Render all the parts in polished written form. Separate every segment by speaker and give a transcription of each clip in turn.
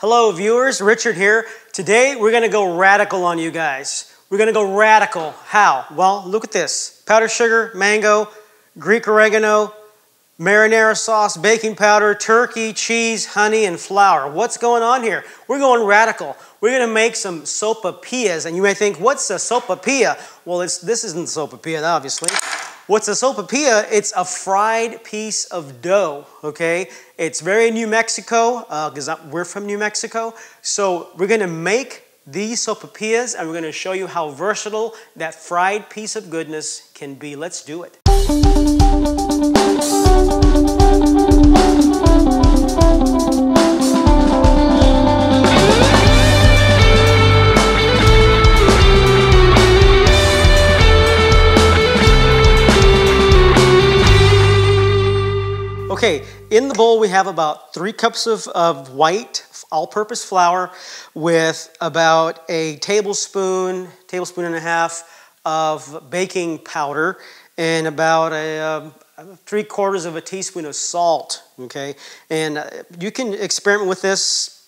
Speaker 1: Hello viewers, Richard here. Today we're going to go radical on you guys. We're going to go radical. How? Well, look at this. Powdered sugar, mango, Greek oregano, marinara sauce, baking powder, turkey, cheese, honey, and flour. What's going on here? We're going radical. We're going to make some sopaipiilas. And you may think, what's a sopaipilla? Well, this isn't sopaipilla, obviously. What's a sopaipilla? It's a fried piece of dough, okay? It's very New Mexico, because we're from New Mexico. So we're going to make these sopaipillas, and we're going to show you how versatile that fried piece of goodness can be. Let's do it. Okay, in the bowl we have about 3 cups of white all-purpose flour with about a tablespoon and a half of baking powder and about 3/4 of a teaspoon of salt, okay? And you can experiment with this.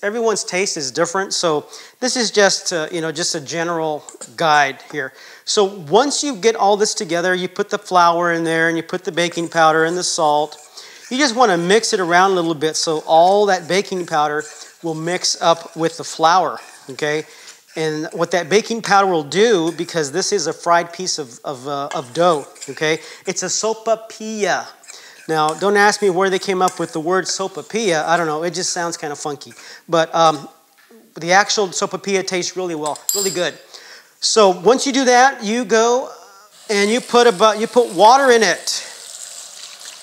Speaker 1: Everyone's taste is different, so this is just just a general guide here. So once you get all this together, you put the flour in there and you put the baking powder and the salt. You just want to mix it around a little bit so all that baking powder will mix up with the flour, okay? And what that baking powder will do, because this is a fried piece of dough, okay? It's a sopaipilla. Now, don't ask me where they came up with the word sopaipilla. I don't know. It just sounds kind of funky. But the actual sopaipilla tastes really well, really good. So once you do that, you go and you put water in it.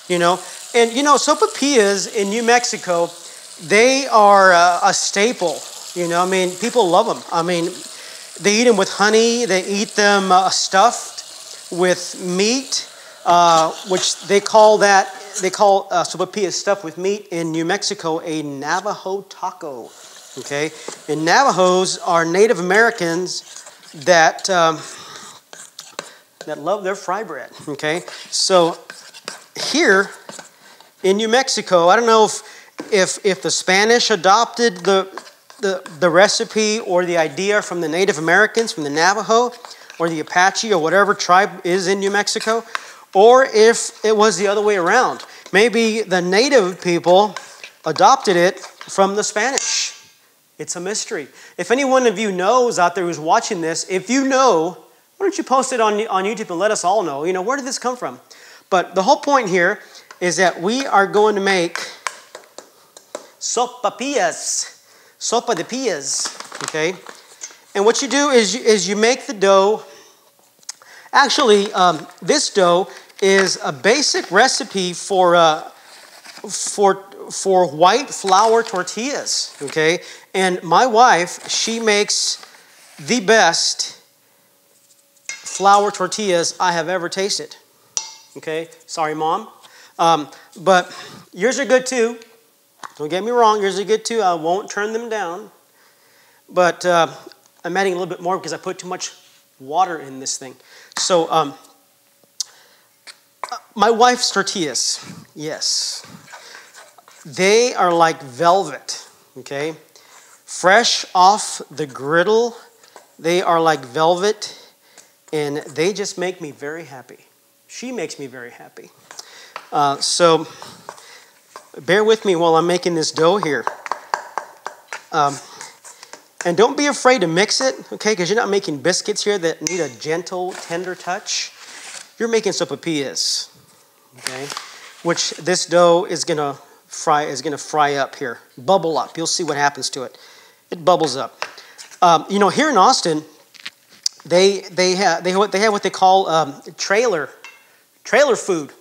Speaker 1: And sopaipillas in New Mexico, they are a staple. I mean, people love them. I mean, they eat them with honey. They eat them stuffed with meat, which they call sopaipilla stuffed with meat in New Mexico a Navajo taco. Okay, and Navajos are Native Americans that love their fry bread. Okay, so here in New Mexico, I don't know if the Spanish adopted the recipe or the idea from the Native Americans, from the Navajo or the Apache or whatever tribe is in New Mexico, or if it was the other way around. Maybe the native people adopted it from the Spanish. It's a mystery. If any one of you knows out there who's watching this, if you know, why don't you post it on YouTube and let us all know, where did this come from? But the whole point here is that we are going to make sopaipillas, okay? And what you do is you make the dough. Actually, this dough is a basic recipe for white flour tortillas, okay? And my wife, she makes the best flour tortillas I have ever tasted, okay? Sorry, Mom. But yours are good too. Don't get me wrong, yours are good too. I won't turn them down. But I'm adding a little bit more because I put too much water in this thing. So my wife's tortillas, yes, they are like velvet, okay? Fresh off the griddle, they are like velvet, and they just make me very happy. She makes me very happy. So bear with me while I'm making this dough here. And don't be afraid to mix it, okay? Because you're not making biscuits here that need a gentle, tender touch. You're making sopaipillas, okay? Which this dough is gonna fry up here, bubble up. You'll see what happens to it. It bubbles up. Here in Austin, they have what they call trailer food.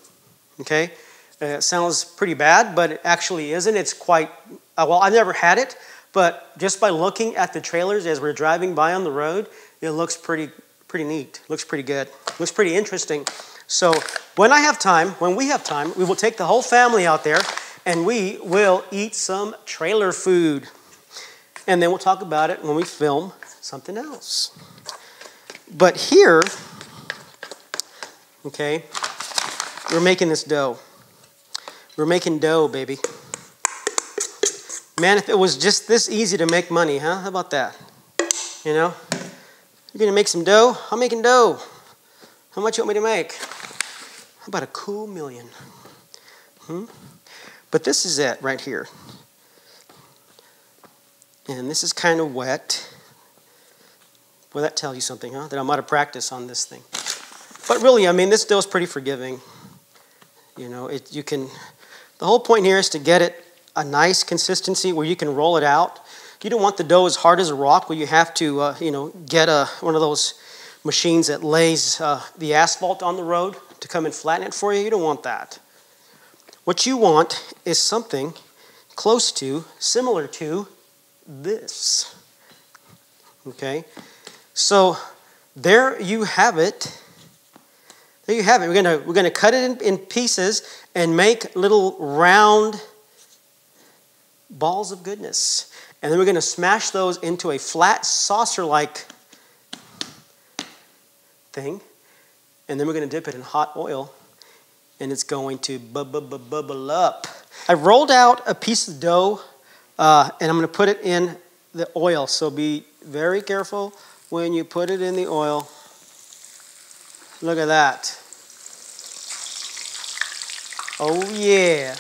Speaker 1: Okay, it sounds pretty bad, but it actually isn't. It's quite well. I've never had it, but just by looking at the trailers as we're driving by on the road, it looks pretty neat. Looks pretty good. Looks pretty interesting. So when we have time, we will take the whole family out there, and we will eat some trailer food, and then we'll talk about it when we film something else. But here, okay, we're making this dough. We're making dough, baby. Man, if it was just this easy to make money, huh? How about that? You know? You're going to make some dough? I'm making dough. How much you want me to make? How about a cool million? But this is it right here. And this is kind of wet. Well, that tells you something, huh? That I'm out of practice on this thing. But really, I mean, this dough is pretty forgiving. You know, the whole point here is to get it a nice consistency where you can roll it out. You don't want the dough as hard as a rock where you have to, get one of those machines that lays the asphalt on the road to come and flatten it for you. You don't want that. What you want is something close to, similar to this. Okay? So there you have it. There you have it. We're gonna cut it in pieces and make little round balls of goodness. And then we're going to smash those into a flat saucer-like thing. And then we're going to dip it in hot oil. And it's going to bubble up. I rolled out a piece of dough, and I'm going to put it in the oil. So be very careful when you put it in the oil. Look at that. Oh, yeah.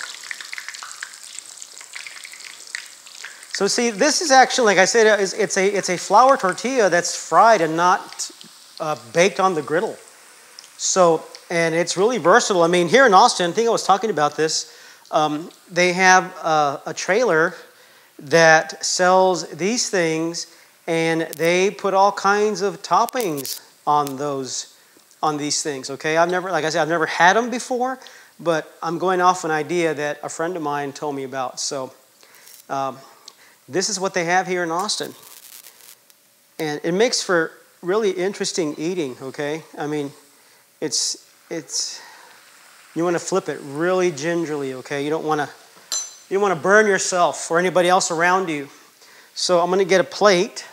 Speaker 1: So see, this is actually, like I said, it's a flour tortilla that's fried and not baked on the griddle. So, and it's really versatile. I mean, here in Austin, I think I was talking about this, they have a trailer that sells these things, and they put all kinds of toppings on these things. Okay, I've never had them before, but I'm going off an idea that a friend of mine told me about. So. This is what they have here in Austin. And it makes for really interesting eating, okay? I mean, you want to flip it really gingerly, okay? You don't want to burn yourself or anybody else around you. So I'm going to get a plate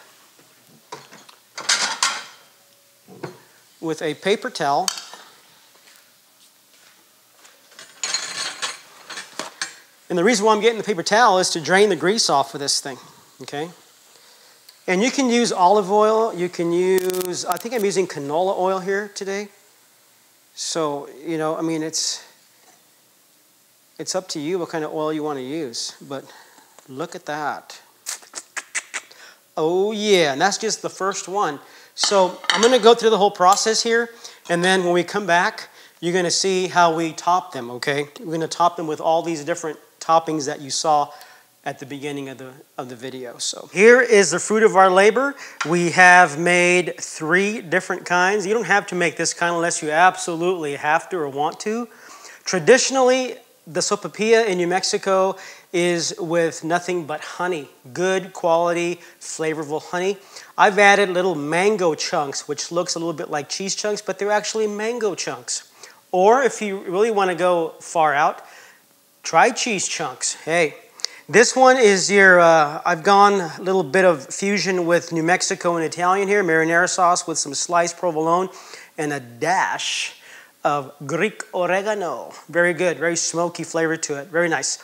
Speaker 1: with a paper towel. And the reason why I'm getting the paper towel is to drain the grease off of this thing, okay? And you can use olive oil. You can use, I think I'm using canola oil here today. So, I mean, it's up to you what kind of oil you want to use. But look at that. Oh, yeah, and that's just the first one. So I'm going to go through the whole process here. And then when we come back, you're going to see how we top them, okay? We're going to top them with all these different toppings that you saw at the beginning of the video. So here is the fruit of our labor. We have made 3 different kinds. You don't have to make this kind unless you absolutely have to or want to. Traditionally, the Sopaipiila in New Mexico is with nothing but honey. Good quality, flavorful honey. I've added little mango chunks, which looks a little bit like cheese chunks, but they're actually mango chunks. Or if you really want to go far out, try cheese chunks. Hey, this one is I've gone a little bit of fusion with New Mexico and Italian here, marinara sauce with some sliced provolone and a dash of Greek oregano. Very good, very smoky flavor to it, very nice.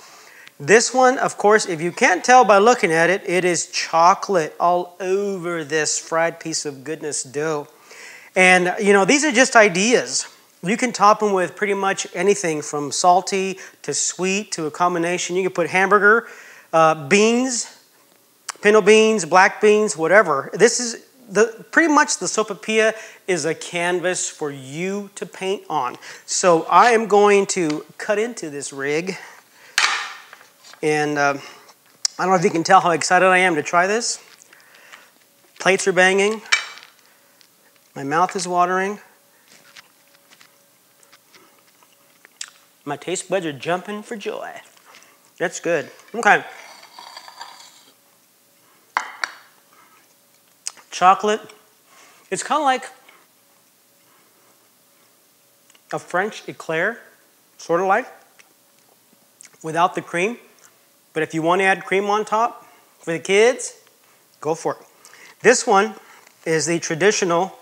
Speaker 1: This one, of course, if you can't tell by looking at it, it is chocolate all over this fried piece of goodness dough. And, these are just ideas. You can top them with pretty much anything from salty to sweet to a combination. You can put hamburger, beans, pinto beans, black beans, whatever. This is pretty much the Sopaipiila is a canvas for you to paint on. So I am going to cut into this rig. And I don't know if you can tell how excited I am to try this. Plates are banging. My mouth is watering. My taste buds are jumping for joy. That's good. Okay. Chocolate. It's kind of like a French eclair, sort of like, without the cream. But if you want to add cream on top for the kids, go for it. This one is the traditional,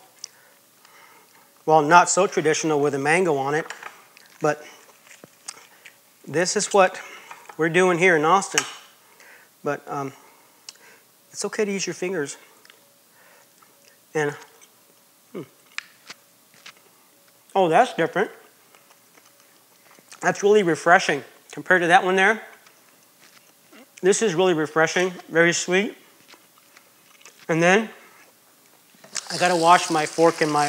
Speaker 1: well, not so traditional with a mango on it, but this is what we're doing here in Austin. but it's okay to use your fingers. And, oh, that's different. That's really refreshing compared to that one there. This is really refreshing, very sweet. And then I gotta wash my fork and my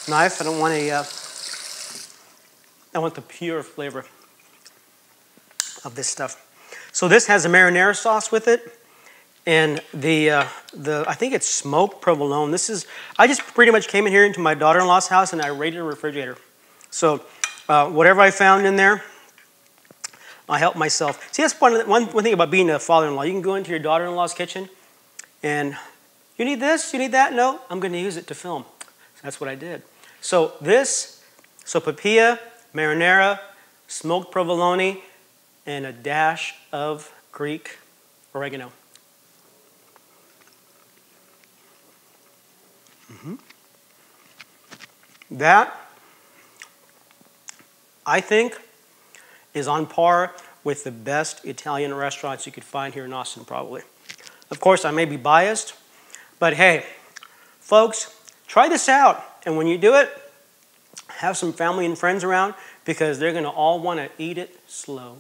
Speaker 1: knife. I don't want I want the pure flavor of this stuff. So this has a marinara sauce with it, and I think it's smoked provolone. I just pretty much came in here into my daughter-in-law's house and I raided a refrigerator. So whatever I found in there, I helped myself. See, that's one thing about being a father-in-law. You can go into your daughter-in-law's kitchen and you need this, you need that? No, I'm going to use it to film. So that's what I did. So this, Sopaipiila, marinara, smoked provolone, and a dash of Greek oregano. That, I think, is on par with the best Italian restaurants you could find here in Austin, probably. Of course, I may be biased, but hey, folks, try this out. And when you do it, have some family and friends around because they're going to all want to eat it slow.